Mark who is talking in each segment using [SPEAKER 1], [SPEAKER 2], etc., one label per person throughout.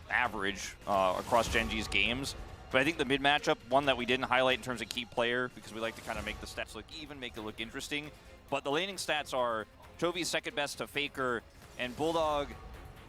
[SPEAKER 1] average across Genji's games. But I think the mid matchup, one that we didn't highlight in terms of key player, because we like to kind of make the stats look even, make it look interesting. But the laning stats are Chovy's second best to Faker, and Bulldog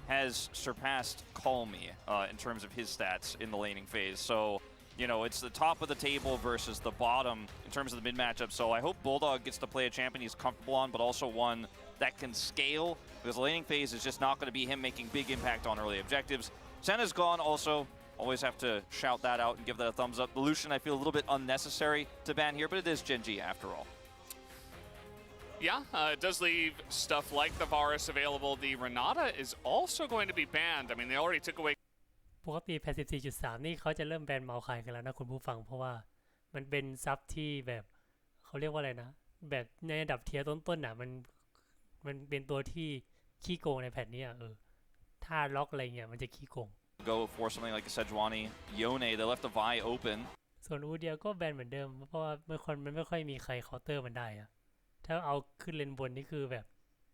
[SPEAKER 1] has surpassed Calmy in terms of his stats in the laning phase. So, you know, it's the top of the table versus the bottom in terms of the mid matchup. So I hope Bulldog gets to play a champion he's comfortable on, but also one that can scale, because the laning phase is just not going to be him making big impact on early objectives. Senna's gone also. Always have to shout that out and give that a thumbs up. The Lucian, I feel a little bit unnecessary to ban here, but it is Genji after all.
[SPEAKER 2] Yeah, it does leave stuff like the Varus available. The Renata is also going to be banned. I mean, they already took away
[SPEAKER 3] ปกติแพท 14.3 นี่เขาจะเริ่มแบนเมาส์ขายกันแล้วนะคุณผู้ฟังเพราะว่ามันเป็นซับที่แบบเขาเรียกว่าอะไรนะแบบในอันดับเทียร์ต้นๆน่ะมันเป็นตัวที่ขี้โกงในแพทนี้ถ้าล็อกอะไรเงี้ยมันจะขี้โกง
[SPEAKER 1] Go for something like a Sejuani, Yone, they left the Vi open.
[SPEAKER 3] ส่วนอูเดียก็แบนเหมือนเดิมเพราะว่ามันไม่ค่อยมีใครเคาน์เตอร์มันได้อะถ้าเอาขึ้นเลนบนนี่คือแบบ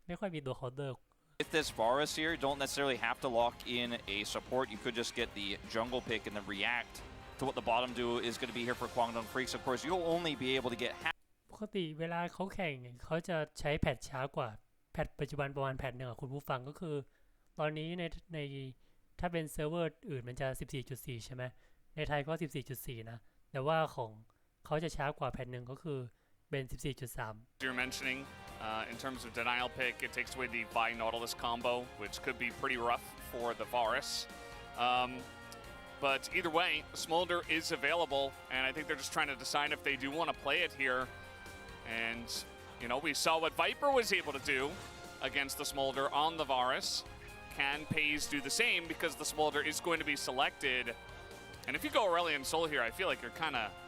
[SPEAKER 3] ไม่ค่อยมีตัวเคาน์เตอร์
[SPEAKER 1] With this Varus here, you don't necessarily have to lock in a support. You could just get the jungle pick and then react to what the bottom do is going to be here for Kwangdong Freaks. Of course, you'll only be able to get half.
[SPEAKER 3] ปกติเวลาเขาแข่งเขาจะใช้แพทช้ากว่าแพทปัจจุบันประมาณแพทหนึ่งคุณผู้ฟังก็คือตอนนี้ในถ้าเป็นเซิร์ฟเวอร์อื่นมันจะ 14.4 ใช่ไหมในไทยก็ 14.4 นะแต่ว่าของเขาจะช้ากว่าแพทหนึ่งก็คือเป็น 14.3
[SPEAKER 2] You're mentioning in terms of denial pick, it takes away the Vi Nautilus combo, which could be pretty rough for the Varus. But either way, Smolder is available, and I think they're just trying to decide if they do want to play it here. And, you know, we saw what Viper was able to do against the Smolder on the Varus. Can Pays do the same because the Smolder is going to be selected? And if you go Aurelion Soul here, I feel like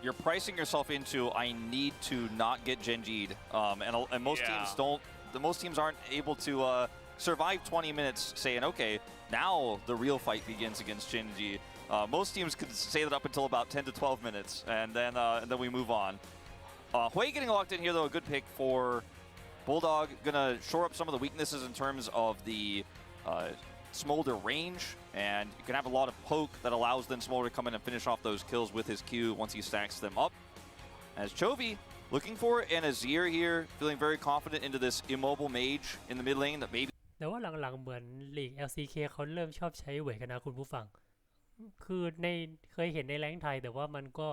[SPEAKER 2] you're
[SPEAKER 1] pricing yourself into I need to not get Genji'd, and most teams don't. Most teams aren't able to survive 20 minutes saying, okay, now the real fight begins against Genji. Most teams could say that up until about 10 to 12 minutes, and then we move on. Hui getting locked in here though, a good pick for Bulldog. Gonna shore up some of the weaknesses in terms of the Smolder range, and you can have a lot of poke that allows then Smolder to come in and finish off those kills with his Q once he stacks them up. As Chovy looking for an Azir here, feeling very confident into this immobile mage in the mid lane that maybe.
[SPEAKER 3] แต่ว่าหลังๆเหมือนลีก LCK เขาเริ่มชอบใช้เวทกันนะคุณผู้ฟังคือเคยเห็นในแรงค์ไทยแต่ว่ามันก็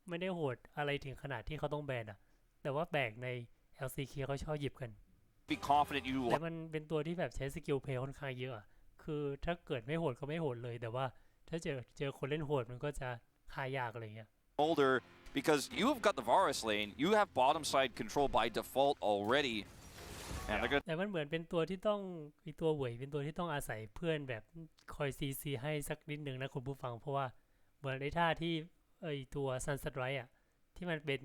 [SPEAKER 3] ไม่ได้โหดอะไรถึงขนาดที่เขาต้องแบนอ่ะแต่ว่าแบกใน LCK เขาชอบหยิบกัน
[SPEAKER 1] Be confident you.
[SPEAKER 3] แต่มันเป็นตัวที่แบบใช้สกิลเพลย์ค่อนข้างเยอะคือถ้าเกิดไม่โหดก็ไม่โหดเลยแต่ว่าถ้าเจอคนเล่นโหดมันก็จะฆ่ายากอะไรเงี้ย
[SPEAKER 1] Older because you have got the Varus lane, you have bottom side control by default already. And they're gonna.
[SPEAKER 3] แต่มันเหมือนเป็นตัวที่ต้องมีตัวเหวยเป็นตัวที่ต้องอาศัยเพื่อนแบบคอยซีให้สักนิดนึงนะคุณผู้ฟังเพราะว่าเหมือนในท่าที่ตัวซันสไตรท์ที่มันเป็น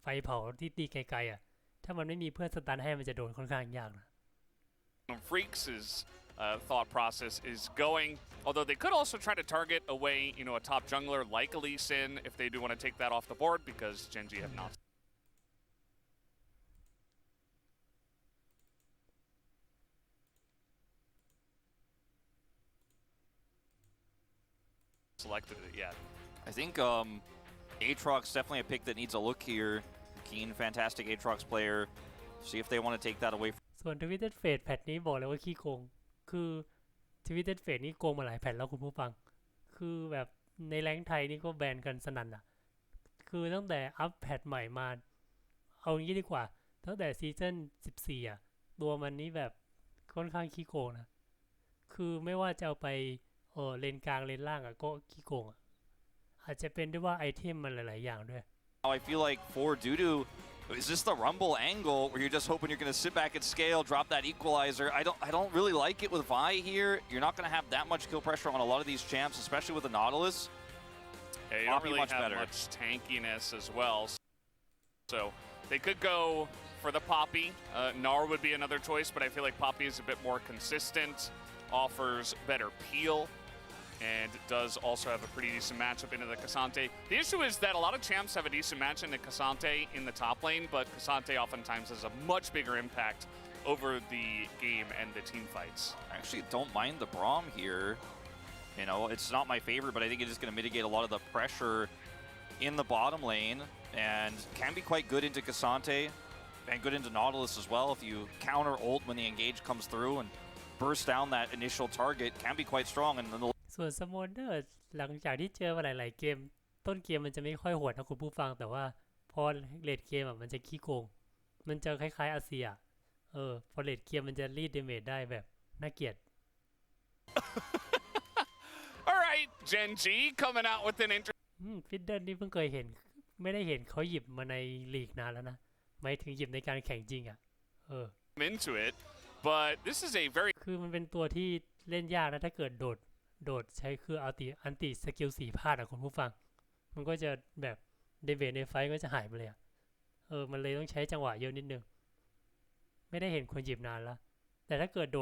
[SPEAKER 3] ไฟเผาที่ตีไกลๆถ้ามันไม่มีเพื่อนสตันให้มันจะโดนค่อนข้างยากนะ
[SPEAKER 2] Freaks' thought process is going, although they could also try to target away, you know, a top jungler like a Lee Sin if they do want to take that off the board because Genji have not selected it yet.
[SPEAKER 1] I think Aatrox definitely a pick that needs a look here. Keen, fantastic Aatrox player. See if they want to take that away.
[SPEAKER 3] ส่วน Twisted Fate แพทนี้บอกเลยว่าขี้โกงคือ Twisted Fate นี่โกงมาหลายแพทแล้วคุณผู้ฟังคือแบบในแรงค์ไทยนี่ก็แบนกันสนั่นคือตั้งแต่อัพแพทใหม่มาเอางี้ดีกว่าตั้งแต่ซีซั่น14ตัวมันนี่แบบค่อนข้างขี้โกงนะคือไม่ว่าจะเอาไปเลนกลางเลนล่างก็ขี้โกงอาจจะเป็นด้วยว่าไอเทมมันหลายๆอย่างด้วย
[SPEAKER 1] I feel like for Dudu, is this the Rumble angle where you're just hoping you're going to sit back and scale, drop that equalizer? I don't really like it with Vi here. You're not going to have that much kill pressure on a lot of these champs, especially with the Nautilus.
[SPEAKER 2] Yeah, you don't really have much tankiness as well. So they could go for the Poppy. Gnar would be another choice, but I feel like Poppy is a bit more consistent, offers better peel, and does also have a pretty decent matchup into the Cassante. The issue is that a lot of champs have a decent match into Cassante in the top lane, but Cassante oftentimes has a much bigger impact over the game and the team fights.
[SPEAKER 1] I actually don't mind the Braum here. You know, it's not my favorite, but I think it is going to mitigate a lot of the pressure in the bottom lane and can be quite good into Cassante and good into Nautilus as well. If you counter ult when the engage comes through and burst down that initial target, can be quite strong. And then the
[SPEAKER 3] ส่วนสโมเดอร์หลังจากที่เจอมาหลายๆเกมต้นเกมมันจะไม่ค่อยโหดนะคุณผู้ฟังแต่ว่าพอเลดเกมมันจะขี้โกงมันจะคล้ายๆอาเซียพอเลดเกมมันจะรีดเดเมจได้แบบน่าเกลียด
[SPEAKER 2] All right, Gen G coming out with an interesting
[SPEAKER 3] ฟิดเดิลนี่เพิ่งเคยเห็นไม่ได้เห็นเขาหยิบมาในลีกนานแล้วนะหมายถึงหยิบในการแข่งจริง
[SPEAKER 2] into it, but this is a very
[SPEAKER 3] คือมันเป็นตัวที่เล่นยากนะถ้าเกิดโดดใช้คืออันติสกิล4พลาดคุณผู้ฟังมันก็จะแบบเดเวทในไฟก็จะหายไปเลยมันเลยต้องใช้จังหวะเยอะนิดนึงไม่ได้เห็นคนหยิบนานแล้วแต่ถ้าเกิดโ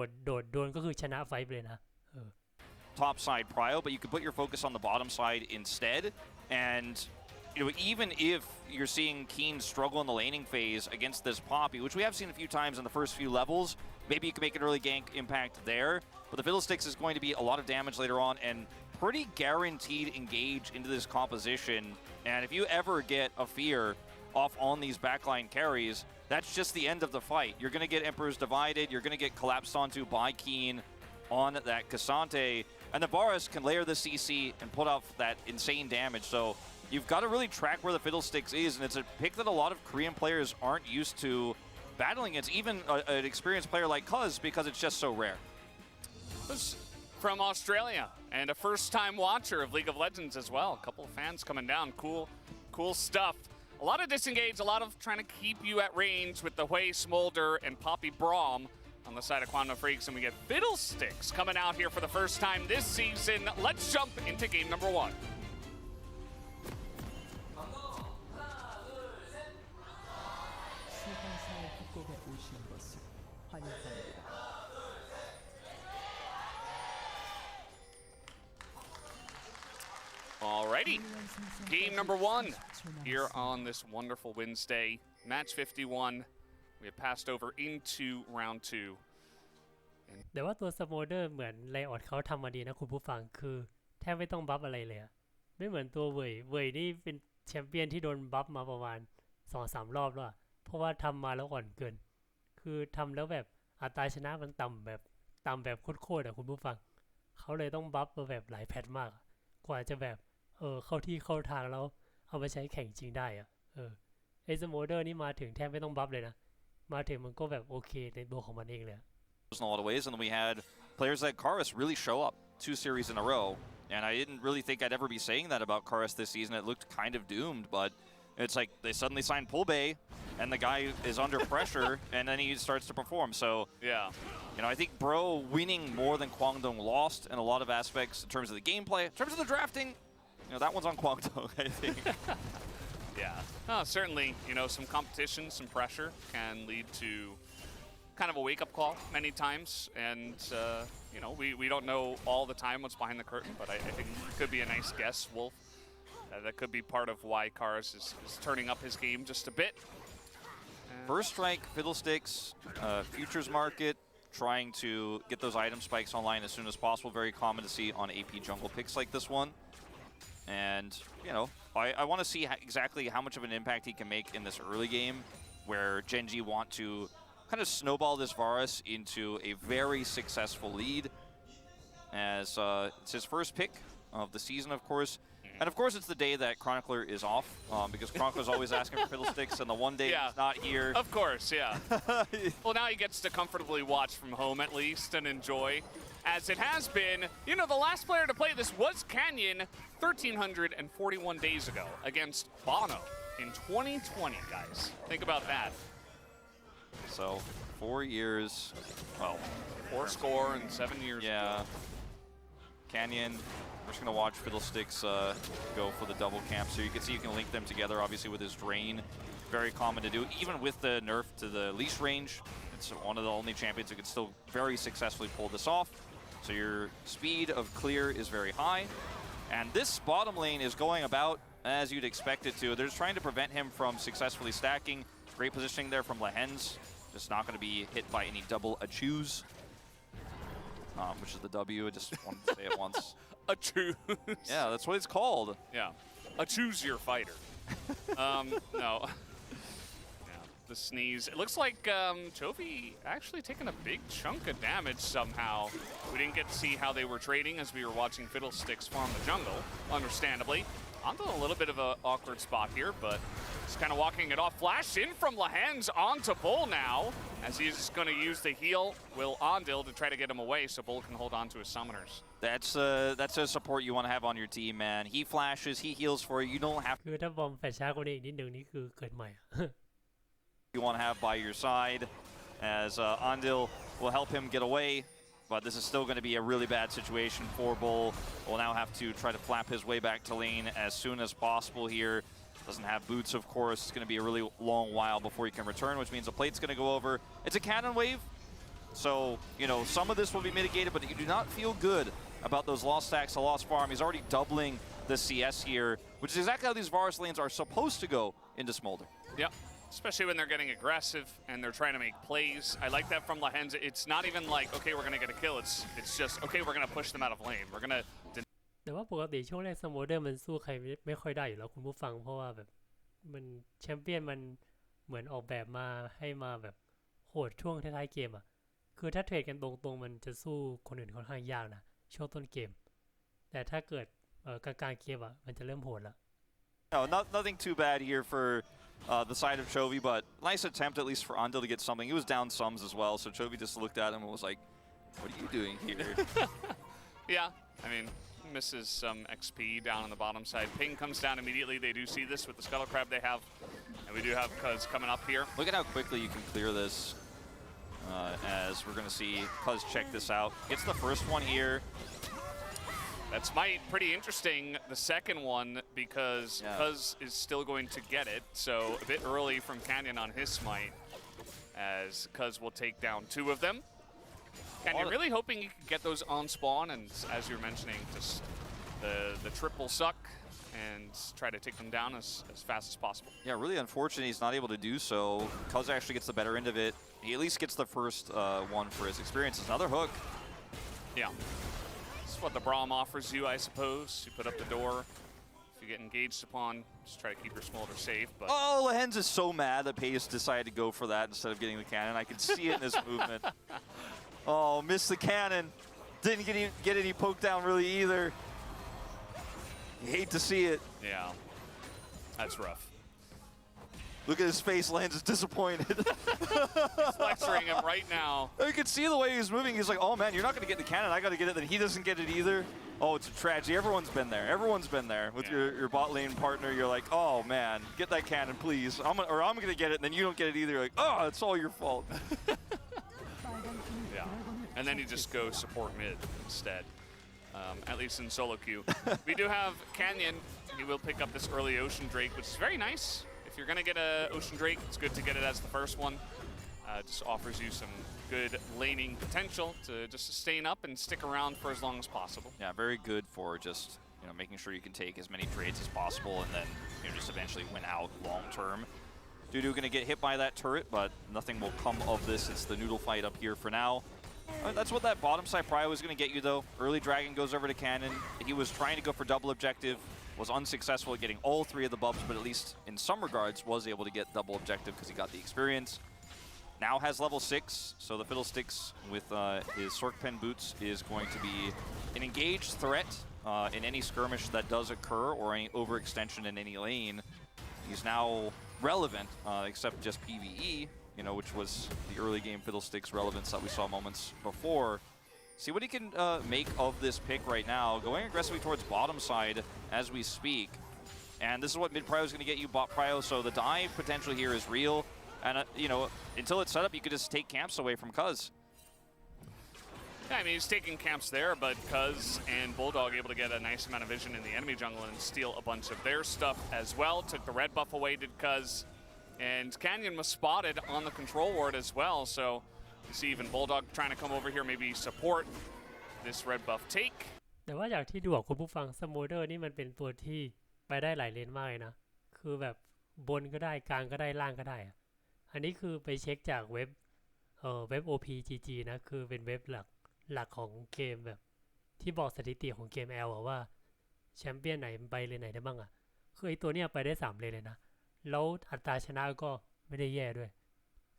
[SPEAKER 3] ดนก็คือชนะไฟไปเลยนะ
[SPEAKER 1] top side prio, but you can put your focus on the bottom side instead. And you know, even if you're seeing Keen struggle in the laning phase against this Poppy, which we have seen a few times in the first few levels, maybe you can make an early gank impact there. But the Fiddlesticks is going to be a lot of damage later on and pretty guaranteed engage into this composition. And if you ever get a fear off on these backline carries, that's just the end of the fight. You're going to get Emperors Divided, you're going to get collapsed onto by Keen on that Cassante, and the Varus can layer the CC and put off that insane damage. So you've got to really track where the Fiddlesticks is, and it's a pick that a lot of Korean players aren't used to battling against, even an experienced player like Cuz, because it's just so rare.
[SPEAKER 2] From Australia, and a first-time watcher of League of Legends as well. A couple of fans coming down. Cool stuff. A lot of disengage, a lot of trying to keep you at range with the Hui, Smolder, and Poppy Braum on the side of Quantum Freaks, and we get Fiddlesticks coming out here for the first time this season. Let's jump into game number 1. Alrighty, game number 1 here on this wonderful Wednesday. Match 51. We have passed over into round 2.
[SPEAKER 3] แต่ว่าตัวสโมเดอร์เหมือนไลออดเขาทำมาดีนะคุณผู้ฟังคือแทบไม่ต้องบัฟอะไรเลยไม่เหมือนตัวเว่ยนี่เป็นแชมเปี้ยนที่โดนบัฟมาประมาณ 2-3 รอบแล้วเพราะว่าทำมาแล้วอ่อนเกินคือทำแล้วแบบอัตราชนะมันต่ำแบบโคตรคุณผู้ฟังเขาเลยต้องบัฟมาแบบหลายแพทมากกว่าจะแบบเข้าที่เข้าทางแล้วเอามาใช้แข่งจริงได้ไอ้สโมเดอร์นี่มาถึงแทบไม่ต้องบัฟเลยนะมาถึงมันก็แบบโอเคในตัวของมันเองเลย
[SPEAKER 1] in a lot of ways, and then we had players like Karis really show up 2 series in a row, and I didn't really think I'd ever be saying that about Karis this season. It looked kind of doomed, but it's like they suddenly signed Pulbay, and the guy is under pressure, and then he starts to perform. So
[SPEAKER 2] yeah,
[SPEAKER 1] you know, I think Bro winning more than Kwangdong lost in a lot of aspects in terms of the gameplay, in terms of the drafting. You know, that one's on Kwangdong, I think.
[SPEAKER 2] Yeah, certainly, you know, some competition, some pressure can lead to kind of a wake-up call many times, and you know, we don't know all the time what's behind the curtain, but I think it could be a nice guess, Wolf. That could be part of why Karis is turning up his game just a bit.
[SPEAKER 1] First strike, Fiddlesticks, futures market, trying to get those item spikes online as soon as possible. Very common to see on AP jungle picks like this one. And, you know, I want to see exactly how much of an impact he can make in this early game, where Gen G want to kind of snowball this Varus into a very successful lead, as it's his first pick of the season, of course. And of course, it's the day that Chronicler is off, because Chronicler's always asking for Fiddlesticks, and the one day he's not here.
[SPEAKER 2] Of course, yeah. Well, now he gets to comfortably watch from home at least and enjoy, as it has been. You know, the last player to play this was Canyon 1,341 days ago against Bono in 2020, guys. Think about that.
[SPEAKER 1] So 4 years, well,
[SPEAKER 2] 4 score and 7 years.
[SPEAKER 1] Yeah. Ago. Canyon, we're just gonna watch Fiddlesticks go for the double camp. So you can see you can link them together, obviously with his drain. Very common to do, even with the nerf to the leash range. It's one of the only champions who can still very successfully pull this off. So your speed of clear is very high. And this bottom lane is going about as you'd expect it to. They're just trying to prevent him from successfully stacking. Great positioning there from Lehens. Just not going to be hit by any double achiews, which is the W. I just wanted to say it once.
[SPEAKER 2] Achiews.
[SPEAKER 1] Yeah, that's what it's called.
[SPEAKER 2] Yeah. Choose your fighter. No. The sneeze. It looks like Chovy actually taking a big chunk of damage somehow. We didn't get to see how they were trading as we were watching Fiddlesticks farm the jungle, understandably. Onto a little bit of an awkward spot here, but just kind of walking it off. Flash in from Lahens onto Bull now, as he's going to use the heal, Will Ondil, to try to get him away so Bull can hold on to his summoners.
[SPEAKER 1] That's a support you want to have on your team, man. He flashes, he heals for you. You don't have
[SPEAKER 3] คือถ้าบอมแฟชช้ากว่านี้อีกนิดนึงนี่คือเกิดใหม่
[SPEAKER 1] you want to have by your side, as Ondil will help him get away. But this is still going to be a really bad situation for Bull. Will now have to try to flap his way back to lane as soon as possible here. Doesn't have boots, of course. It's going to be a really long while before he can return, which means the plate's going to go over. It's a cannon wave, so, you know, some of this will be mitigated, but you do not feel good about those lost stacks, the lost farm. He's already doubling the CS here, which is exactly how these Varus lanes are supposed to go into Smolder.
[SPEAKER 2] Yep. Especially when they're getting aggressive and they're trying to make plays. I like that from Lahens. It's not even like, okay, we're going to get a kill. It's just, okay, we're going to push them out of lane. We're going to...
[SPEAKER 3] แต่ว่าปกติช่วงแรกสโมเดอร์มันสู้ใครไม่ค่อยได้อยู่แล้วคุณผู้ฟังเพราะว่าแบบมันแชมเปี้ยนมันเหมือนออกแบบมาให้มาแบบโหดช่วงท้ายๆเกมอ่ะคือถ้าเทรดกันตรงๆมันจะสู้คนอื่นค่อนข้างยากนะช่วงต้นเกมแต่ถ้าเกิดกลางๆเกมอ่ะมันจะเริ่มโหดแล้ว
[SPEAKER 1] No, nothing too bad here for the side of Chovy, but nice attempt at least for Ondil to get something. He was down sums as well, so Chovy just looked at him and was like, what are you doing here?
[SPEAKER 2] Yeah, I mean, misses some XP down on the bottom side. Ping comes down immediately. They do see this with the Scuttle Crab they have. And we do have Cuz coming up here.
[SPEAKER 1] Look at how quickly you can clear this, as we're going to see Cuz check this out. Gets the first one here.
[SPEAKER 2] That's pretty interesting, the second one, because Cuz is still going to get it. So a bit early from Canyon on his smite, as Cuz will take down two of them. Canyon really hoping he could get those on spawn, and as you're mentioning, just the triple suck and try to take them down as fast as possible.
[SPEAKER 1] Yeah, really unfortunate he's not able to do so. Cuz actually gets the better end of it. He at least gets the first one for his experience. Another hook.
[SPEAKER 2] Yeah. This is what the Braum offers you, I suppose. You put up the door. If you get engaged upon, just try to keep your Smolder safe. But
[SPEAKER 1] oh, Lahens is so mad that Pace decided to go for that instead of getting the cannon. I can see it in his movement. Oh, missed the cannon. Didn't get any poke down really either. You hate to see it.
[SPEAKER 2] Yeah, that's rough.
[SPEAKER 1] Look at his face. Lahens is disappointed.
[SPEAKER 2] He's lecturing him right now.
[SPEAKER 1] You can see the way he's moving. He's like, oh man, you're not going to get the cannon. I got to get it. Then he doesn't get it either. Oh, it's a tragedy. Everyone's been there. Everyone's been there with your bot lane partner. You're like, oh man, get that cannon, please. I'm going to get it. And then you don't get it either. You're like, oh, it's all your fault.
[SPEAKER 2] Yeah. And then you just go support mid instead, at least in solo queue. We do have Canyon. He will pick up this early Ocean Drake, which is very nice. If you're going to get an Ocean Drake, it's good to get it as the first one. Just offers you some good laning potential to just sustain up and stick around for as long as possible.
[SPEAKER 1] Yeah, very good for just, you know, making sure you can take as many trades as possible and then, you know, just eventually win out long term. Dudu going to get hit by that turret, but nothing will come of this. It's the noodle fight up here for now. That's what that bottom side prio was going to get you, though. Early Dragon goes over to Cannon. He was trying to go for double objective, was unsuccessful at getting all three of the buffs, but at least in some regards was able to get double objective because he got the experience. Now has level 6, so the Fiddlesticks with his Sork Pen boots is going to be an engaged threat in any skirmish that does occur or any overextension in any lane. He's now relevant, except just PvE, you know, which was the early game Fiddlesticks relevance that we saw moments before. See what he can make of this pick right now. Going aggressively towards bottom side as we speak. And this is what mid prio is going to get you, bot prio, so the dive potential here is real. And, you know, until it's set up, you could just take camps away from Cuz.
[SPEAKER 2] Yeah, I mean, he's taking camps there, but Cuz and Bulldog able to get a nice amount of vision in the enemy jungle and steal a bunch of their stuff as well. Took the red buff away, did Cuz. And Canyon was spotted on the control ward as well, so you see even Bulldog trying to come over here, maybe support this red buff take.
[SPEAKER 3] แต่ว่าจากที่ดูของคุณผู้ฟังสโมเดอร์นี่มันเป็นตัวที่ไปได้หลายเลนมากเลยนะคือแบบบนก็ได้กลางก็ได้ล่างก็ได้อะอันนี้คือไปเช็คจากเว็บ เว็บ OPGG นะคือเป็นเว็บหลักของเกมแบบที่บอกสถิติของเกม L อะว่าแชมเปี้ยนไหนไปเลนไหนได้บ้างอะคือไอตัวเนี้ยไปได้3เลนเลยนะแล้วอัตราชนะก็ไม่ได้แย่ด้วย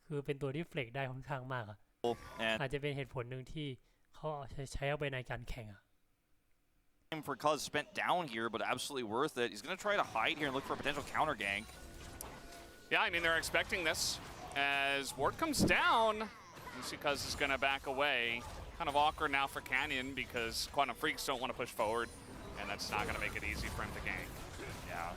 [SPEAKER 3] คือเป็นตัวที่เฟลกได้ค่อนข้างมากอะอาจจะเป็นเหตุผลหนึ่งที่เขาใช้เอาไปในการแข่งอะ
[SPEAKER 1] For Cuz spent down here, but absolutely worth it. He's going to try to hide here and look for a potential counter gank.
[SPEAKER 2] Yeah, I mean, they're expecting this. As Ward comes down, you see Cuz is going to back away. Kind of awkward now for Canyon because Quantum Freaks don't want to push forward, and that's not going to make it easy for him to gank.
[SPEAKER 1] Yeah.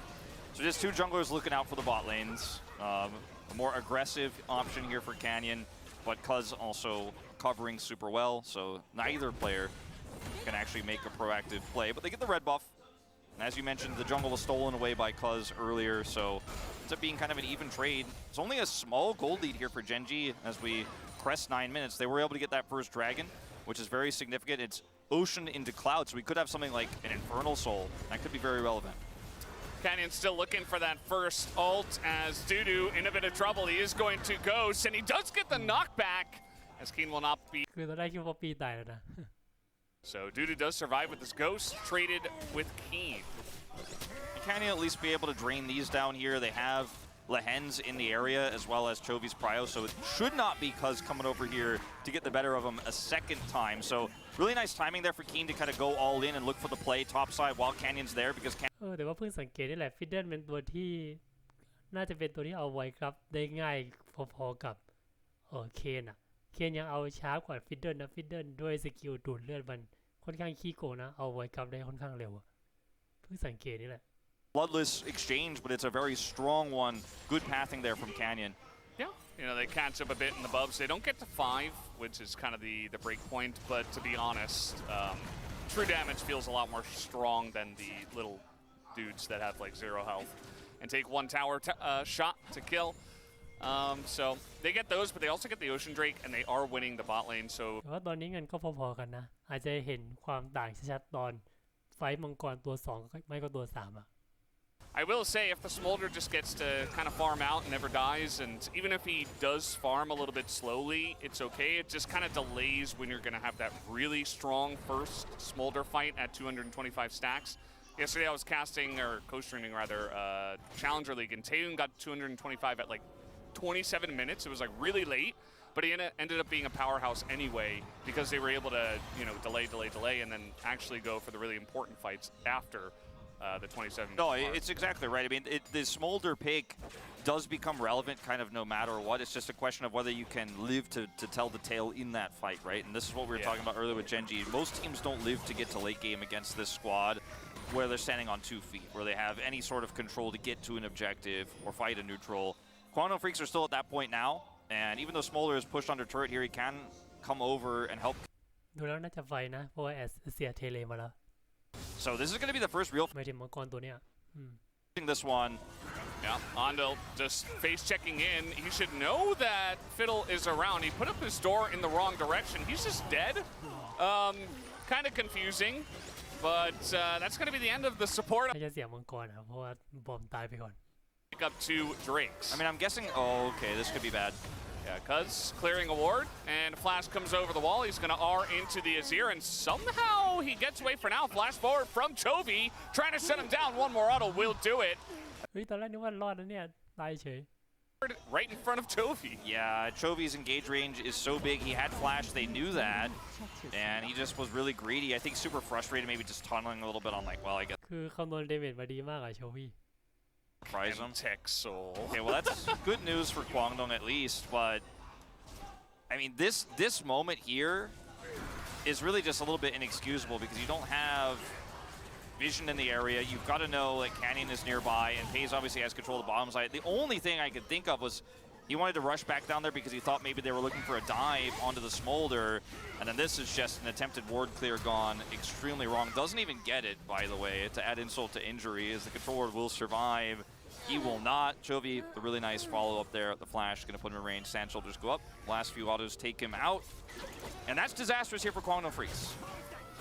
[SPEAKER 1] So just two junglers looking out for the bot lanes. A more aggressive option here for Canyon, but Cuz also covering super well, so neither player can actually make a proactive play, but they get the red buff. And as you mentioned, the jungle was stolen away by Cuz earlier, so ends up being kind of an even trade. It's only a small gold lead here for Genji as we crest 9 minutes. They were able to get that first dragon, which is very significant. It's ocean into cloud, so we could have something like an Infernal Soul. That could be very relevant.
[SPEAKER 2] Canyon still looking for that first ult as Dudu in a bit of trouble. He is going to Ghost, and he does get the knockback as Keen will not be.
[SPEAKER 3] คือตอนแรกคิดว่าปีตายแล้วนะ
[SPEAKER 2] So Dudu does survive with this Ghost, traded with Keen.
[SPEAKER 1] Can you at least be able to drain these down here? They have Lehens in the area as well as Chovy's Prio, so it should not be Cuz coming over here to get the better of him a second time. So really nice timing there for Keen to kind of go all in and look for the play topside while Canyon's there because
[SPEAKER 3] แต่ว่าเพิ่งสังเกตนี่แหละฟิดเดิลเป็นตัวที่น่าจะเป็นตัวที่เอาไว้ครับได้ง่ายพอๆกับเคนอะเคนยังเอาช้ากว่าฟิดเดิลนะฟิดเดิลด้วยสกิลดูดเลือดมันค่อนข้างขี้โกงนะเอาไว้ครับได้ค่อนข้างเร็วอะเพิ่งสังเกตนี่แหละ
[SPEAKER 1] bloodless exchange, but it's a very strong one. Good pathing there from Canyon.
[SPEAKER 2] Yeah, you know, they catch up a bit in the bubs. They don't get to 5, which is kind of the break point, but to be honest, true damage feels a lot more strong than the little dudes that have like 0 health and take 1 tower shot to kill. So they get those, but they also get the Ocean Drake, and they are winning the bot lane. So
[SPEAKER 3] แต่ว่าตอนนี้เงินก็พอๆกันนะอาจจะเห็นความต่างชัดๆตอนไฟมังกรตัว2ไม่ก็ตัว3อะ
[SPEAKER 2] I will say if the Smolder just gets to kind of farm out and never dies, and even if he does farm a little bit slowly, it's okay. It just kind of delays when you're going to have that really strong first Smolder fight at 225 stacks. Yesterday I was casting, or co-streaming rather, Challenger League, and Taeyun got 225 at like 27 minutes. It was like really late, but he ended up being a powerhouse anyway because they were able to, you know, delay, and then actually go for the really important fights after the 27
[SPEAKER 1] No,
[SPEAKER 2] mark.
[SPEAKER 1] it's exactly right. I mean, the Smolder pick does become relevant kind of no matter what. It's just a question of whether you can live to tell the tale in that fight, right? And this is what we were talking about earlier with Genji. Most teams don't live to get to late game against this squad where they're standing on 2 feet, where they have any sort of control to get to an objective or fight a neutral. Quantum Freaks are still at that point now, and even though Smolder is pushed under turret here, he can come over and help.
[SPEAKER 3] ดูแล้วน่าจะไฟนะเพราะว่าเสียเทเลมาแล้ว
[SPEAKER 1] So this is going to be the first real
[SPEAKER 3] หมายถึงมังกรตัวเนี้ย
[SPEAKER 1] this one.
[SPEAKER 2] Yeah, Andel just face checking in. He should know that Fiddle is around. He put up his door in the wrong direction. He's just dead. Kind of confusing, but that's going to be the end of the support.
[SPEAKER 3] น่าจะเสียมังกรนะเพราะว่าบอมตายไปก่อน
[SPEAKER 2] Pick up 2 Drakes.
[SPEAKER 1] I mean, I'm guessing. Oh, okay, this could be bad.
[SPEAKER 2] Yeah, Cuz clearing a ward, and Flash comes over the wall. He's going to R into the Azir, and somehow he gets away for now. Flash forward from Chovy, trying to shut him down. One more auto will do it.
[SPEAKER 3] เฮ้ยตอนแรกนึกว่ารอดนะเนี่ยตายเฉย
[SPEAKER 2] Right in front of Chovy.
[SPEAKER 1] Yeah, Chovy's engage range is so big. He had flash, they knew that, and he just was really greedy. I think super frustrated, maybe just tunneling a little bit on like, well, I guess.
[SPEAKER 3] คือคำนวณเดเมจมาดีมากอะโชวี่
[SPEAKER 1] Prize him.
[SPEAKER 2] Tech Soul.
[SPEAKER 1] Okay, well that's good news for Kwangdong at least, but I mean this moment here is really just a little bit inexcusable because you don't have vision in the area. You've got to know like Canyon is nearby, and Pays obviously has control of the bottom side. The only thing I could think of was he wanted to rush back down there because he thought maybe they were looking for a dive onto the Smolder, and then this is just an attempted ward clear gone extremely wrong. Doesn't even get it, by the way, to add insult to injury, as the controller will survive. He will not. Chovy, the really nice follow-up there. The flash going to put him in range. Sand Shoulders go up. Last few autos take him out. And that's disastrous here for Quantum Freaks.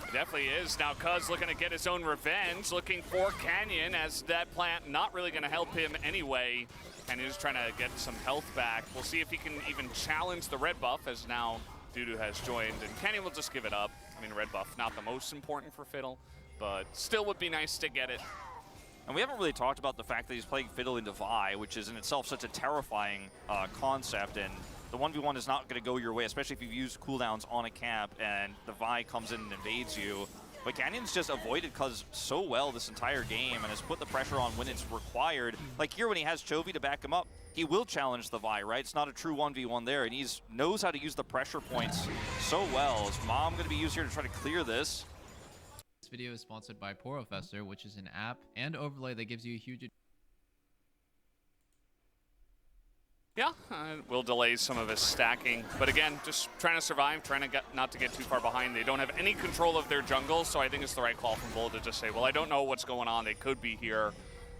[SPEAKER 2] It definitely is. Now Cuz looking to get his own revenge, looking for Canyon as that plant not really going to help him anyway. Canyon's trying to get some health back. We'll see if he can even challenge the red buff as now Dudu has joined. And Canyon will just give it up. I mean, red buff, not the most important for Fiddle, but still would be nice to get it.
[SPEAKER 1] And we haven't really talked about the fact that he's playing Fiddle into Vi, which is in itself such a terrifying concept. And the 1v1 is not going to go your way, especially if you've used cooldowns on a camp and the Vi comes in and invades you. But Canyon's just avoided Cuz so well this entire game and has put the pressure on when it's required. Like here when he has Chovy to back him up, he will challenge the Vi, right? It's not a true 1v1 there, and he knows how to use the pressure points so well. Is Mom going to be used here to try to clear this?
[SPEAKER 4] This video is sponsored by ForeverVoid, which is an app and overlay that gives you a huge...
[SPEAKER 2] Yeah, will delay some of his stacking. But again, just trying to survive, trying to not to get too far behind. They don't have any control of their jungle, so I think it's the right call from Bull to just say, well, I don't know what's going on. They could be here,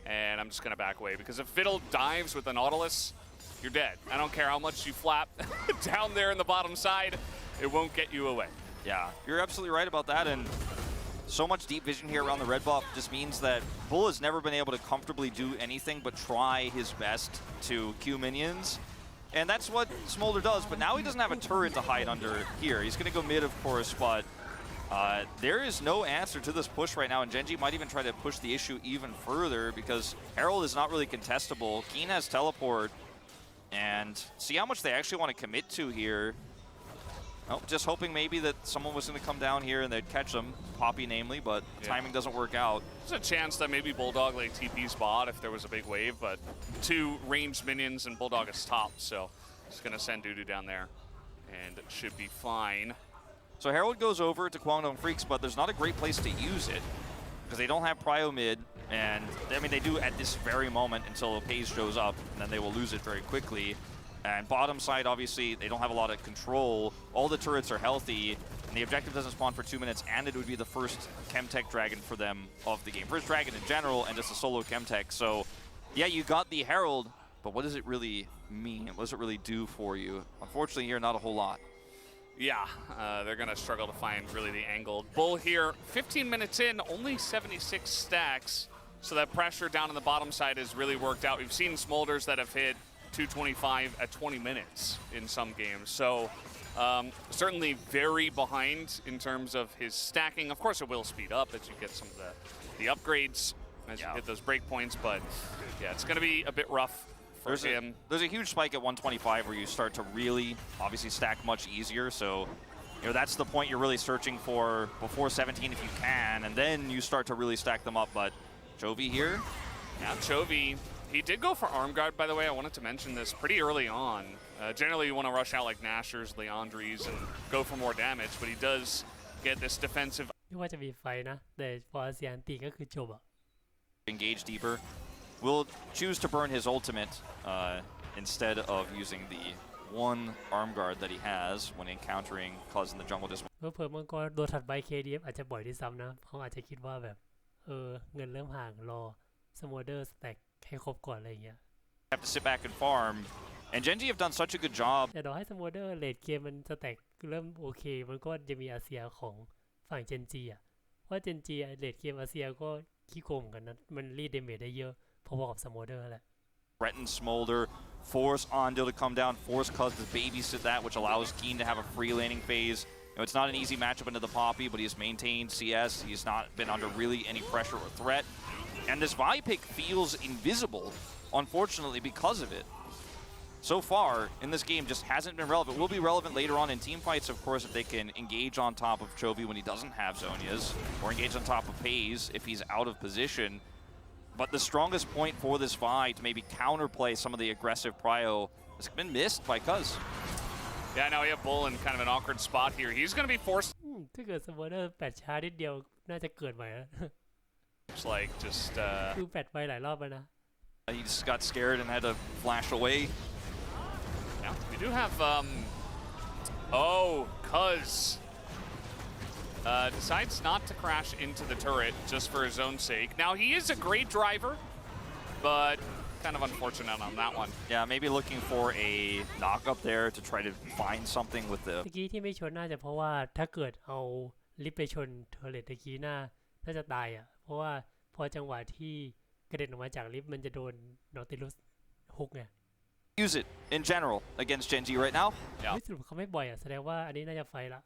[SPEAKER 2] and I'm just going to back away. Because if Fiddle dives with the Nautilus, you're dead. I don't care how much you flap down there in the bottom side, it won't get you away.
[SPEAKER 1] Yeah, you're absolutely right about that. And so much deep vision here around the red buff just means that Bull has never been able to comfortably do anything but try his best to Q minions. And that's what Smolder does, but now he doesn't have a turret to hide under here. He's going to go mid, of course, but there is no answer to this push right now, and Genji might even try to push the issue even further because Herald is not really contestable. Keen has teleport, and see how much they actually want to commit to here. Oh, just hoping maybe that someone was going to come down here and they'd catch them, Poppy namely, but timing doesn't work out.
[SPEAKER 2] There's a chance that maybe Bulldog like TP's bot if there was a big wave, but 2 ranged minions and Bulldog is top, so he's going to send Dudu down there, and it should be fine.
[SPEAKER 1] So Herald goes over to Kwangdong Freaks, but there's not a great place to use it because they don't have Prio mid, and I mean they do at this very moment until Paze shows up, and then they will lose it very quickly. And bottom side, obviously, they don't have a lot of control. All the turrets are healthy, and the objective doesn't spawn for 2 minutes, and it would be the first Chemtech Dragon for them of the game. First Dragon in general, and just a solo Chemtech. So, yeah, you got the Herald, but what does it really mean? What does it really do for you? Unfortunately here, not a whole lot.
[SPEAKER 2] Yeah, they're going to struggle to find really the angle. Bull here, 15 minutes in, only 76 stacks. So that pressure down on the bottom side has really worked out. We've seen Smolders that have hit 225 at 20 minutes in some games. So certainly very behind in terms of his stacking. Of course, it will speed up as you get some of the upgrades as you hit those breakpoints. But yeah, it's going to be a bit rough for him.
[SPEAKER 1] There's a huge spike at 125 where you start to really obviously stack much easier. So you know that's the point you're really searching for before 17 if you can, and then you start to really stack them up. But Chovy here.
[SPEAKER 2] Yeah, Chovy. He did go for arm guard, by the way. I wanted to mention this pretty early on. Generally, you want to rush out like Nashers, Leandries, and go for more damage, but he does get this defensive.
[SPEAKER 3] ไม่ว่าจะมีไฟนะแต่พอเสียอันตีก็คือจบอะ
[SPEAKER 1] Engage deeper. Will choose to burn his ultimate instead of using the one arm guard that he has when encountering Cuz in the jungle. Just
[SPEAKER 3] เพิ่มมังกรตัวถัดไป KDF อาจจะบ่อยที่ซ้ำนะเขาอาจจะคิดว่าแบบเงินเริ่มห่างรอสโมเดอร์สแต็กให้ครบก่อนอะไรอย่างเงี้ย
[SPEAKER 1] have to sit back and farm, and Genji have done such a good job.
[SPEAKER 3] แต่เราให้สโมเดอร์เลดเกมมันสแต็กเริ่มโอเคมันก็จะมีอาเซียของฝั่งเจนจีอะว่าเจนจีเลดเกมอาเซียก็ขี้โกงเหมือนกันนะมันรีดเดเมจได้เยอะพอๆกับสโมเดอร์แหละ
[SPEAKER 1] Threaten Smolder, force Ondil to come down, force Cuz to babysit that, which allows Keen to have a free laning phase. You know, it's not an easy matchup into the Poppy, but he's maintained CS. He's not been under really any pressure or threat. And this Vi pick feels invisible, unfortunately, because of it. So far, in this game, just hasn't been relevant. Will be relevant later on in team fights, of course, if they can engage on top of Chovy when he doesn't have Zhonya's, or engage on top of Paze if he's out of position. But the strongest point for this Vi to maybe counterplay some of the aggressive prio has been missed by Cuz.
[SPEAKER 2] Yeah, now we have Bull in kind of an awkward spot here. He's going to be forced.
[SPEAKER 3] ถ้าเกิดสโมเดอร์แปดช้านิดเดียวน่าจะเกิดใหม่แล้ว
[SPEAKER 2] It's like just
[SPEAKER 3] คือแปดไปหลายรอบแล้วนะ
[SPEAKER 1] He just got scared and had to flash away.
[SPEAKER 2] Yeah, we do have Cuz decides not to crash into the turret just for his own sake. Now he is a great driver, but kind of unfortunate on that one.
[SPEAKER 1] Yeah, maybe looking for a knock up there to try to find something with the
[SPEAKER 3] เมื่อกี้ที่ไม่ชวนน่าจะเพราะว่าถ้าเกิดเอา ลิฟต์ไปชนเทอร์เรตตะกี้หน้าน่าจะตายอ่ะเพราะว่าพอจังหวะที่กระเด็นออกมาจากลิฟต์มันจะโดนนอติลุสฮุกไง
[SPEAKER 1] Use it in general against Genji right now.
[SPEAKER 3] สรุปเขาไม่บ่อยอ่ะแสดงว่าอันนี้น่าจะไฟละ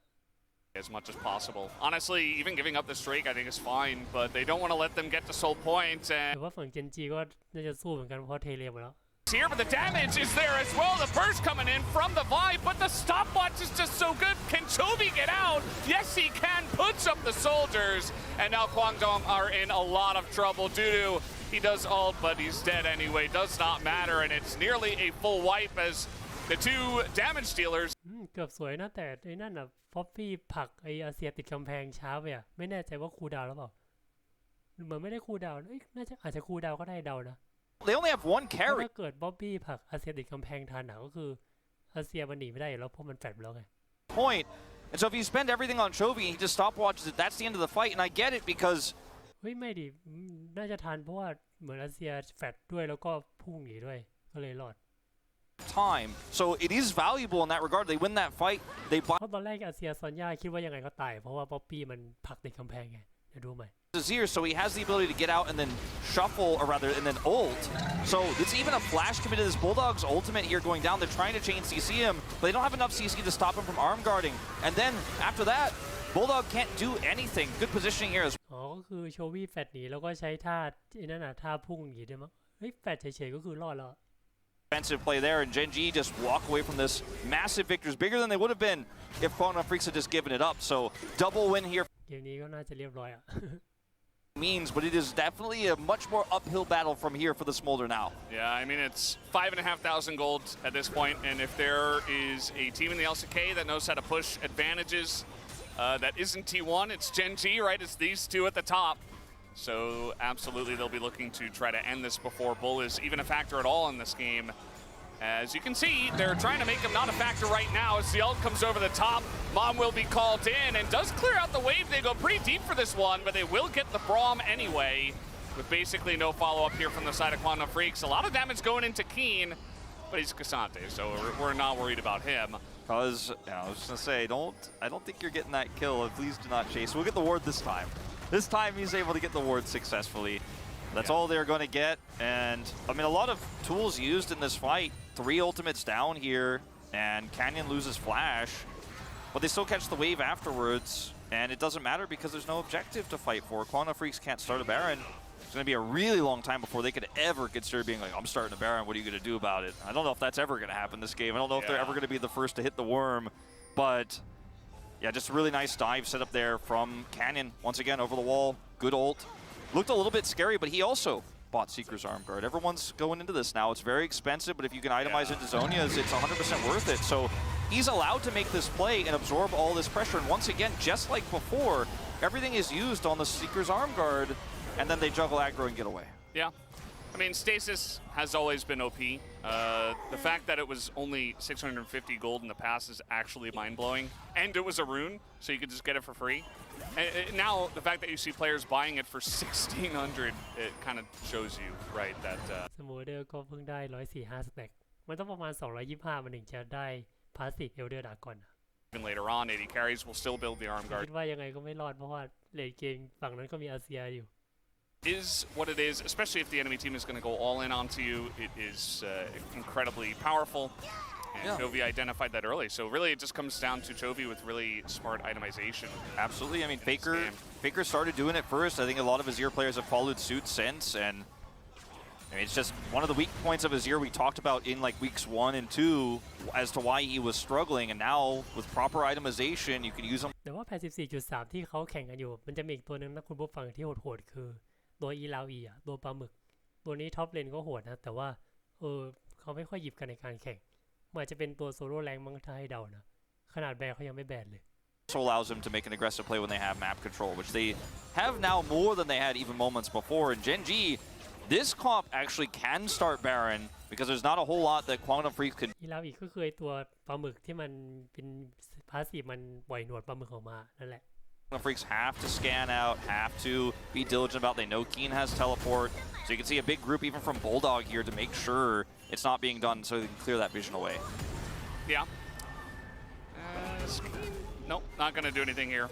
[SPEAKER 2] as much as possible. Honestly, even giving up the streak I think is fine, but they don't want to let them get to soul points.
[SPEAKER 3] แต่ว่าฝั่งเจนจีก็น่าจะสู้เหมือนกันเพราะเทเลมาแล้ว
[SPEAKER 2] Here, but the damage is there as well. The burst coming in from the Vibe, but the stopwatch is just so good. Can Chovy get out? Yes, he can. Puts up the soldiers, and now Kwangdong are in a lot of trouble due to he does ult, but he's dead anyway. Does not matter, and it's nearly a full wipe as the two damage dealers.
[SPEAKER 3] เกือบสวยนะแต่ไอ้นั่นน่ะป๊อปปี้ผลักไอ้อาเซียติดกำแพงช้าไปอ่ะไม่แน่ใจว่าคูลดาวน์หรือเปล่าเหมือนไม่ได้คูลดาวน์น่าจะอาจจะคูลดาวน์ก็ได้เดานะ
[SPEAKER 1] They only have one carry.
[SPEAKER 3] ถ้าเกิดบ๊อบบี้ผลักอาเซียติดกำแพงทันก็คืออาเซียมันหนีไม่ได้แล้วเพราะมันแฟลตแล้วไง
[SPEAKER 1] Point. And so if you spend everything on Chovy and he just stopwatches it, that's the end of the fight. And I get it because
[SPEAKER 3] เฮ้ยไม่ดิน่าจะทันเพราะว่าเหมือนอาเซียแฟลตด้วยแล้วก็พุ่งหนีด้วยก็เลยรอด
[SPEAKER 1] time. So it is valuable in that regard. They win that fight. They
[SPEAKER 3] เพราะตอนแรกอาเซียซอนย่าคิดว่ายังไงก็ตายเพราะว่าบ๊อบบี้มันผลักติดกำแพงไงเดี๋ยวดูใหม่
[SPEAKER 1] Azir, so he has the ability to get out and then shuffle, or rather, and then ult. So it's even a flash commit to this Bulldog's ultimate here going down. They're trying to chain CC him, but they don't have enough CC to stop him from arm guarding. And then after that, Bulldog can't do anything. Good positioning here as
[SPEAKER 3] อ๋อก็คือโชวี่แฟลตหนีแล้วก็ใช้ท่าไอ้นั่นน่ะท่าพุ่งหนีได้มั้งเฮ้ยแฟลตเฉยๆก็คือรอดแล้ว
[SPEAKER 1] defensive play there, and Genji just walk away from this massive victory, bigger than they would have been if Quantum Freaks had just given it up. So double win here.
[SPEAKER 3] เกมนี้ก็น่าจะเรียบร้อยอ่ะ
[SPEAKER 1] means, but it is definitely a much more uphill battle from here for the Smolder now.
[SPEAKER 2] Yeah, I mean, it's 5,500 gold at this point, and if there is a team in the LCK that knows how to push advantages that isn't T1, it's Genji, right? It's these two at the top. So absolutely they'll be looking to try to end this before Bull is even a factor at all in this game. As you can see, they're trying to make him not a factor right now as the ult comes over the top. Mom will be called in and does clear out the wave. They go pretty deep for this one, but they will get the Braum anyway with basically no follow-up here from the side of Quantum Freaks. A lot of damage going into Keen, but he's Cassante, so we're not worried about him.
[SPEAKER 1] Because, I was just going to say, I don't think you're getting that kill. Please do not chase. We'll get the ward this time. This time he's able to get the ward successfully. That's all they're going to get. And, I mean, a lot of tools used in this fight. 3 ultimates down here, and Canyon loses Flash. But they still catch the wave afterwards, and it doesn't matter because there's no objective to fight for. Quantum Freaks can't start a Baron. It's going to be a really long time before they could ever consider being like, I'm starting a Baron, what are you going to do about it? I don't know if that's ever going to happen this game. I don't know if they're ever going to be the first to hit the worm. But, yeah, just a really nice dive set up there from Canyon. Once again, over the wall, good ult. Looked a little bit scary, but he also bought Seeker's Arm Guard. Everyone's going into this now. It's very expensive, but if you can itemize into Zonia's, it's 100% worth it. So he's allowed to make this play and absorb all this pressure. And once again, just like before, everything is used on the Seeker's Arm Guard, and then they juggle aggro and get away.
[SPEAKER 2] Yeah. I mean, Stasis has always been OP. The fact that it was only 650 gold in the past is actually mind-blowing. And it was a rune, so you could just get it for free. And now, the fact that you see players buying it for 1,600, it kind of shows you, right, that...
[SPEAKER 3] สโมเดอร์ก็เพิ่งได้145สแต็กมันต้องประมาณ225มันถึงจะได้พาสซีฟเอลเดอร์ดากอน
[SPEAKER 2] Even later on, 80 carries will still build the arm guard.
[SPEAKER 3] คิดว่ายังไงก็ไม่รอดเพราะว่าเลนเกมฝั่งนั้นก็มีอาเซียอยู่
[SPEAKER 2] Is what it is, especially if the enemy team is going to go all in onto you. It is incredibly powerful. And Chovy identified that early. So really it just comes down to Chovy with really smart itemization.
[SPEAKER 1] Absolutely. I mean, Faker started doing it first. I think a lot of Azir players have followed suit since. And I mean, it's just one of the weak points of Azir we talked about in like weeks 1 and 2 as to why he was struggling. And now with proper itemization, you can use them.
[SPEAKER 3] แต่ว่า 84.3 ที่เขาแข่งกันอยู่มันจะมีอีกตัวนึงนะคุณผู้ฟังที่โหดๆคือตัวอีลาวีอ่ะตัวปลาหมึกตัวนี้ท็อปเลนก็โหดนะแต่ว่าเขาไม่ค่อยหยิบกันในการแข่งมันอาจจะเป็นตัวโซโล่แรงมั้งถ้าให้เดานะขนาดแบนเขายังไม่แบนเลย
[SPEAKER 1] Also allows them to make an aggressive play when they have map control, which they have now more than they had even moments before. And Genji, this comp actually can start Baron because there's not a whole lot that Quantum Freaks could.
[SPEAKER 3] อีลาวีก็คือตัวปลาหมึกที่มันเป็นพาสซีฟมันปล่อยหนวดปลาหมึกออกมานั่นแหละ
[SPEAKER 1] The Freaks have to scan out, have to be diligent about. They know Keen has teleport, so you can see a big group even from Bulldog here to make sure it's not being done, so they can clear that vision away.
[SPEAKER 2] Yeah. Nope, not going to do anything here.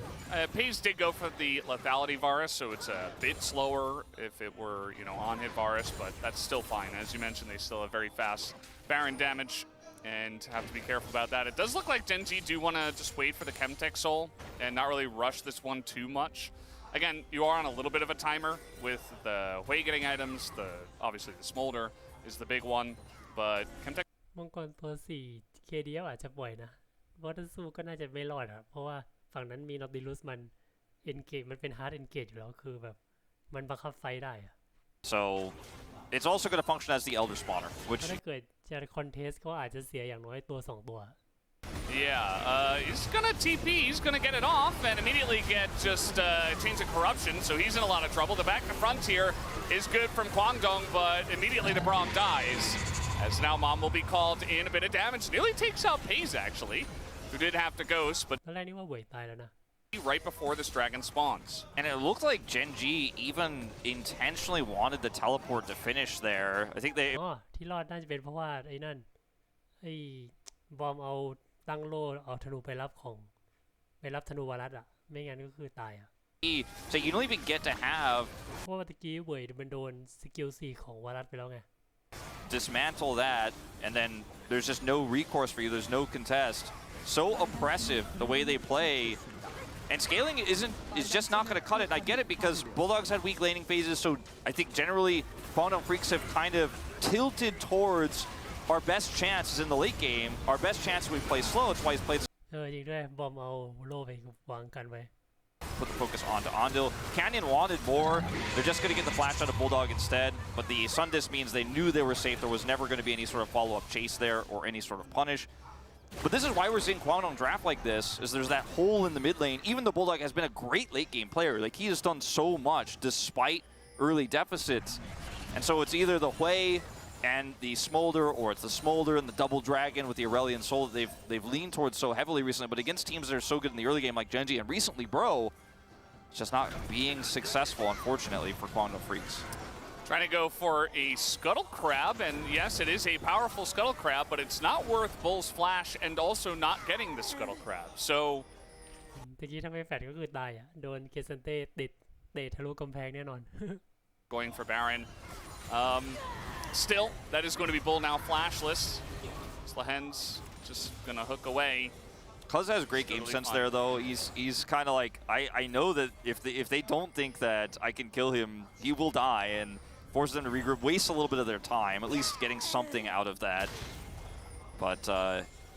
[SPEAKER 2] Pays did go for the lethality Varus, so it's a bit slower if it were, you know, on-hit Varus, but that's still fine. As you mentioned, they still have very fast Baron damage and have to be careful about that. It does look like Gen G do want to just wait for the Chemtech Soul and not really rush this one too much. Again, you are on a little bit of a timer with the Hui getting items. Obviously the Smolder is the big one, but Chemtech
[SPEAKER 3] มังกรตัว4 KDF อาจจะปล่อยนะเพราะถ้าสู้ก็น่าจะไม่รอดอะเพราะว่าฝั่งนั้นมี Nautilus มัน engage มันเป็น hard engage อยู่แล้วคือแบบมันบังคับไฟได้อะ
[SPEAKER 1] So it's also going to function as the Elder Spawner, which
[SPEAKER 3] ถ้าเกิดจะ contest ก็อาจจะเสียอย่างน้อยตัว2ตัว
[SPEAKER 2] Yeah, he's gonna TP, he's gonna get it off and immediately get just Chains of Corruption, so he's in a lot of trouble. The back to frontier is good from Kwangdong, but immediately the Braum dies. As now Mom will be called in, a bit of damage. Nearly takes out Pays actually, who did have to ghost, but
[SPEAKER 3] ตอนแรกนี่ว่าเว่ยตายแล้วนะ
[SPEAKER 2] right before this dragon spawns.
[SPEAKER 1] and it looked like Gen G even intentionally wanted the teleport to finish there. I think they
[SPEAKER 3] อ๋อที่รอดน่าจะเป็นเพราะว่าไอ้นั่นไอ้บอมเอาตั้งโล่เอาธนูไปรับธนูวารัสอะไม่งั้นก็คือตายอะ
[SPEAKER 1] so you don't even get to have
[SPEAKER 3] เพราะว่าตะกี้เว่ยมันโดนสกิล4ของวารัสไปแล้วไง
[SPEAKER 1] dismantle that, and then there's just no recourse for you. There's no contest. So oppressive the way they play, and scaling is just not going to cut it. And I get it because Bulldogs had weak laning phases, so I think generally Quantum Freaks have kind of tilted towards our best chances in the late game. Our best chance we play slow. It's why he's played.
[SPEAKER 3] จริงด้วยบอมเอาโล่ไปวางกันไว้
[SPEAKER 1] Put the focus onto Ondil. Canyon wanted more. They're just going to get the flash out of Bulldog instead. But the Sundis means they knew they were safe. There was never going to be any sort of follow-up chase there or any sort of punish. But this is why we're seeing Kwangdong draft like this, is there's that hole in the mid lane. Even though Bulldog has been a great late-game player, like he has done so much despite early deficits. And so it's either the Hui and the Smolder, or it's the Smolder and the Double Dragon with the Aurelian Soul that they've leaned towards so heavily recently. But against teams that are so good in the early game like Gen G and recently Bro, it's just not being successful, unfortunately, for Quantum Freaks.
[SPEAKER 2] Trying to go for a Scuttle Crab, and yes, it is a powerful Scuttle Crab, but it's not worth Bull's Flash and also not getting the Scuttle Crab. So
[SPEAKER 3] ตะกี้ถ้าไม่แฟดก็คือตายอ่ะโดนเกซันเต้ติดเตะทะลุกำแพงแน่นอน
[SPEAKER 2] going for Baron. Still, that is going to be Bull now flashless. Slahen's just gonna hook away.
[SPEAKER 1] Cuz has great game sense there, though. He's kind of like, I know that if they don't think that I can kill him, he will die, and forces them to regroup, waste a little bit of their time, at least getting something out of that. But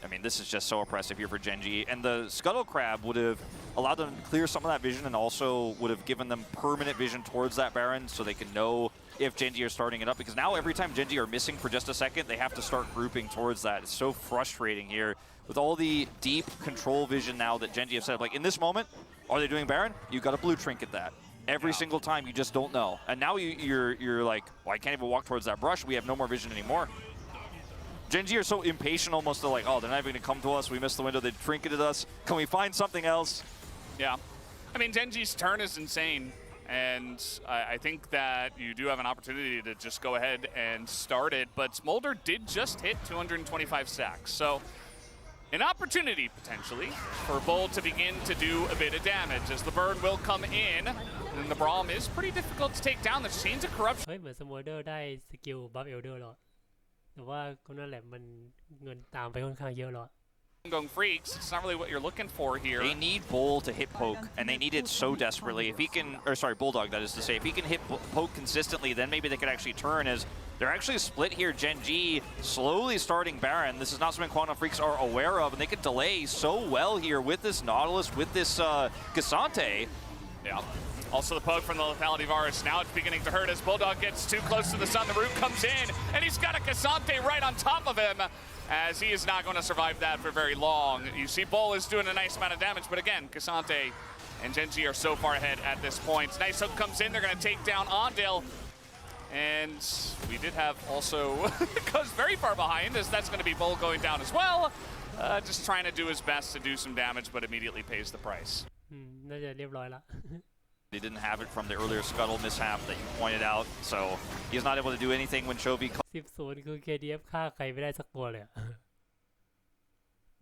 [SPEAKER 1] I mean, this is just so oppressive here for Gen G, and the Scuttle Crab would have allowed them to clear some of that vision, and also would have given them permanent vision towards that Baron, so they can know if Gen G are starting it up. Because now every time Gen G are missing for just a second, they have to start grouping towards that. It's so frustrating here. With all the deep control vision now that Gen G have set up, like in this moment, are they doing Baron? You got a blue trinket that. Every single time, you just don't know. And now you're like, well, I can't even walk towards that brush. We have no more vision anymore. Gen G are so impatient almost to like, oh, they're not even gonna come to us. We missed the window. They trinketed us. Can we find something else?
[SPEAKER 2] Yeah. I mean, Gen G's turn is insane. And I think that you do have an opportunity to just go ahead and start it. But Smolder did just hit 225 stacks. So an opportunity, potentially, for Bull to begin to do a bit of damage, as the burn will come in, and the Braum is pretty difficult to take down. The Chains of Corruption.
[SPEAKER 3] เฮ้ยเหมือนสโมเดอร์ได้สกิลบัฟเอลเดอร์หรอแต่ว่าก็นั่นแหละมันเงินตามไปค่อนข้างเยอะหรอ
[SPEAKER 2] Going Freaks, it's not really what you're looking for here.
[SPEAKER 1] They need Bull to hit poke, and they need it so desperately. If he can, or sorry, Bulldog, that is to say, if he can hit poke consistently, then maybe they could actually turn. As they're actually split here. Gen G slowly starting Baron. This is not something Quantum Freaks are aware of, and they could delay so well here with this Nautilus, with this Cassante.
[SPEAKER 2] Yeah. Also the poke from the lethality Varus. Now it's beginning to hurt as Bulldog gets too close to the sun. The root comes in, and he's got a Cassante right on top of him, as he is not going to survive that for very long. You see Bull is doing a nice amount of damage, but again, Cassante and Gen G are so far ahead at this point. Nice hook comes in. They're going to take down Ondil. And we did have also goes very far behind, as that's going to be Bull going down as well. Just trying to do his best to do some damage, but immediately pays the price.
[SPEAKER 3] น่าจะเรียบร้อยละ
[SPEAKER 1] They didn't have it from the earlier Scuttle mishap that you pointed out, so he's not able to do anything when Chovy
[SPEAKER 3] 10-0 คือ KDF ฆ่าใครไม่ได้สักตัวเลย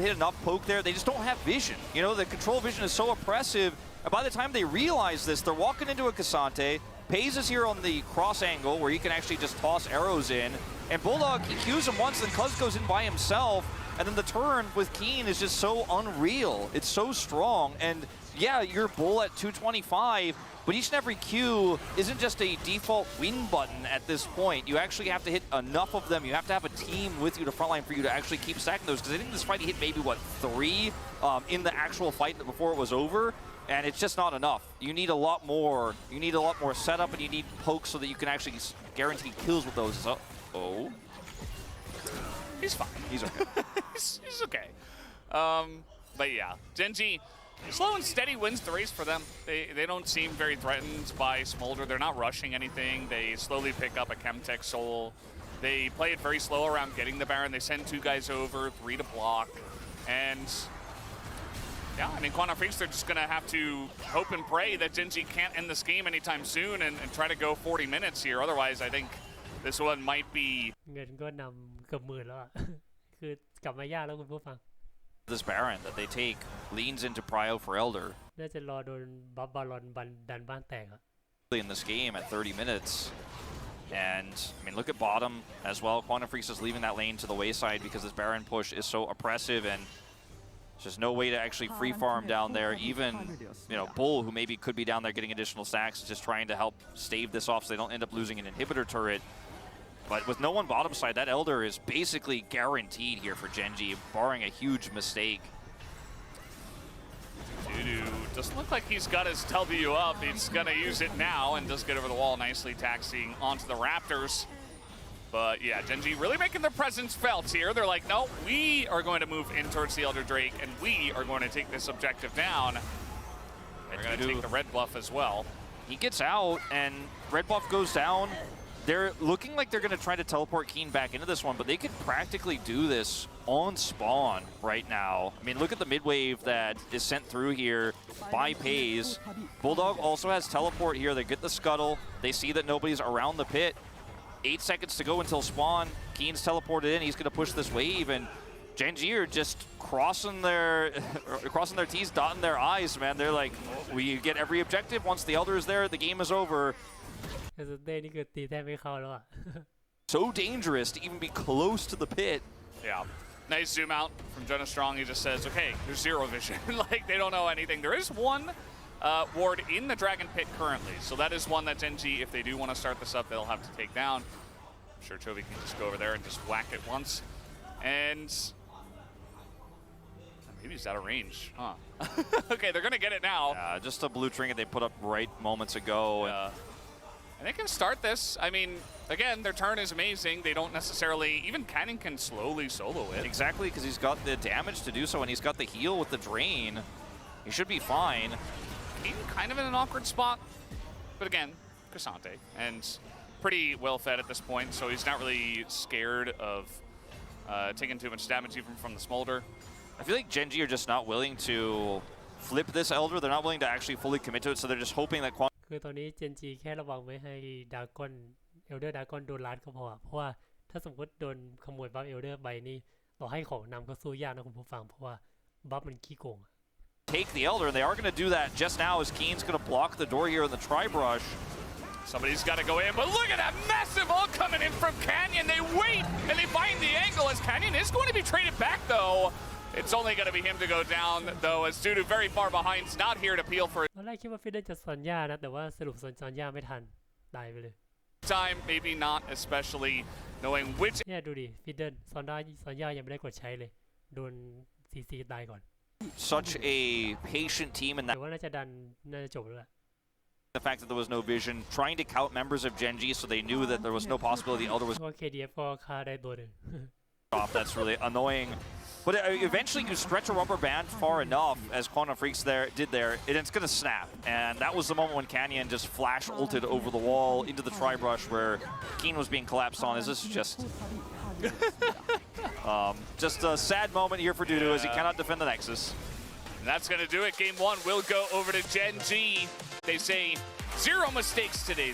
[SPEAKER 1] hit enough poke there. They just don't have vision. You know, the control vision is so oppressive. And by the time they realize this, they're walking into a Cassante. Pays is here on the cross angle where he can actually just toss arrows in. And Bulldog, he cues him once, then Cuz goes in by himself. And then the turn with Keen is just so unreal. It's so strong. And yeah, you're Bull at 225, but each and every Q isn't just a default win button at this point. You actually have to hit enough of them. You have to have a team with you to frontline for you to actually keep stacking those. Because I think this fight he hit maybe, what, 3 in the actual fight before it was over. And it's just not enough. You need a lot more. You need a lot more setup, and you need pokes so that you can actually guarantee kills with those. So, oh.
[SPEAKER 2] He's fine.
[SPEAKER 1] He's okay.
[SPEAKER 2] he's okay. But yeah, Gen.G, slow and steady wins the race for them. They don't seem very threatened by Smolder. They're not rushing anything. They slowly pick up a Chemtech Soul. They play it very slow around getting the Baron. They send 2 guys over, 3 to block. And yeah, I mean, Quantum Freaks, they're just going to have to hope and pray that Gen.G can't end this game anytime soon and try to go 40 minutes here. Otherwise, I think this one might be
[SPEAKER 3] เงินก็นำเกือบ10,000แล้วอ่ะ คือกลับมายากแล้วคุณผู้ฟัง
[SPEAKER 1] This Baron that they take leans into Prio for Elder.
[SPEAKER 3] น่าจะรอโดนบัฟบาลอนดันบ้านแตกอ่ะ
[SPEAKER 1] In this game at 30 minutes. And, I mean, look at bottom as well. Quantum Freaks is leaving that lane to the wayside because this Baron push is so oppressive, and there's just no way to actually free farm down there. Even, you know, Bull, who maybe could be down there getting additional stacks, is just trying to help stave this off so they don't end up losing an inhibitor turret. But with no one bottom side, that Elder is basically guaranteed here for Gen.G, barring a huge mistake.
[SPEAKER 2] Dudu doesn't look like he's got his W up. He's going to use it now and does get over the wall nicely, taxiing onto the Raptors. But yeah, Gen.G really making their presence felt here. They're like, no, we are going to move in towards the Elder Drake, and we are going to take this objective down. They're going to take the red buff as well.
[SPEAKER 1] He gets out, and red buff goes down. They're looking like they're going to try to teleport Keen back into this one, but they could practically do this on spawn right now. I mean, look at the mid-wave that is sent through here by Pays. Bulldog also has teleport here. They get the scuttle. They see that nobody's around the pit. 8 seconds to go until spawn. Keen's teleported in. He's going to push this wave, and Gen.G are just crossing their T's, dotting their I's, man. They're like, we get every objective. Once the Elder is there, the game is over.
[SPEAKER 3] แต่สุดเต้นี่คือตีแทบไม่เข้าแล้วอ่ะ
[SPEAKER 1] So dangerous to even be close to the pit.
[SPEAKER 2] Yeah. Nice zoom out from Jonah Strong. He just says, okay, there's zero vision. Like, they don't know anything. There is one ward in the Dragon Pit currently. So that is one that Gen.G, if they do want to start this up, they'll have to take down. I'm sure Chovy can just go over there and just whack it once. And maybe he's out of range, huh? Okay, they're going to get it now.
[SPEAKER 1] Just a blue trinket they put up right moments ago.
[SPEAKER 2] And they can start this. I mean, again, their turn is amazing. They don't necessarily, even Cannon can slowly solo it.
[SPEAKER 1] Exactly, because he's got the damage to do so, and he's got the heal with the drain. He should be fine.
[SPEAKER 2] He's kind of in an awkward spot. But again, Cassante, and pretty well fed at this point, so he's not really scared of taking too much damage even from the Smolder.
[SPEAKER 1] I feel like Gen.G are just not willing to flip this Elder. They're not willing to actually fully commit to it, so they're just hoping that
[SPEAKER 3] คือตอนนี้ Gen.G แค่ระวังไม่ให้ดากอนเอลเดอร์ดากอนโดนลัดก็พอเพราะว่าถ้าสมมติโดนขโมยบัฟเอลเดอร์ไปนี่ต่อให้ของนำก็สู้ยากนะคุณผู้ฟังเพราะว่าบัฟมันขี้โกง
[SPEAKER 1] Take the Elder, and they are going to do that just now as Keen's going to block the door here in the Tri-Brush.
[SPEAKER 2] Somebody's got to go in, but look at that massive ult coming in from Canyon. They wait, and they find the angle as Canyon is going to be traded back, though. It's only going to be him to go down, though, as Dudu very far behind. He's not here to peel for
[SPEAKER 3] ตอนแรกคิดว่าฟิดเดิลจะซอนย่านะแต่ว่าสรุปซอนย่าไม่ทันตายไปเลย
[SPEAKER 2] time, maybe not, especially knowing which
[SPEAKER 3] เนี่ยดูดิฟิดเดิลซอนย่ายังไม่ได้กดใช้เลยโดนซีตายก่อน
[SPEAKER 1] Such a patient team in
[SPEAKER 3] แต่
[SPEAKER 1] that.
[SPEAKER 3] ว่าน่าจะจบแล้วแหละ
[SPEAKER 1] The fact that there was no vision, trying to count members of Gen.G so they knew that there was no possibility the Elder was
[SPEAKER 3] เพราะว่า KDF ก็ฆ่าได้ตัวหนึ่ง
[SPEAKER 1] off. That's really annoying. But eventually you stretch a rubber band far enough, as Quantum Freaks did there, and it's going to snap. And that was the moment when Canyon just flash ulted over the wall into the Tri-Brush where Keen was being collapsed on. Is this just a sad moment here for Dudu as he cannot defend the Nexus.
[SPEAKER 2] And that's going to do it. Game 1 will go over to Gen.G. They say 0 mistakes today's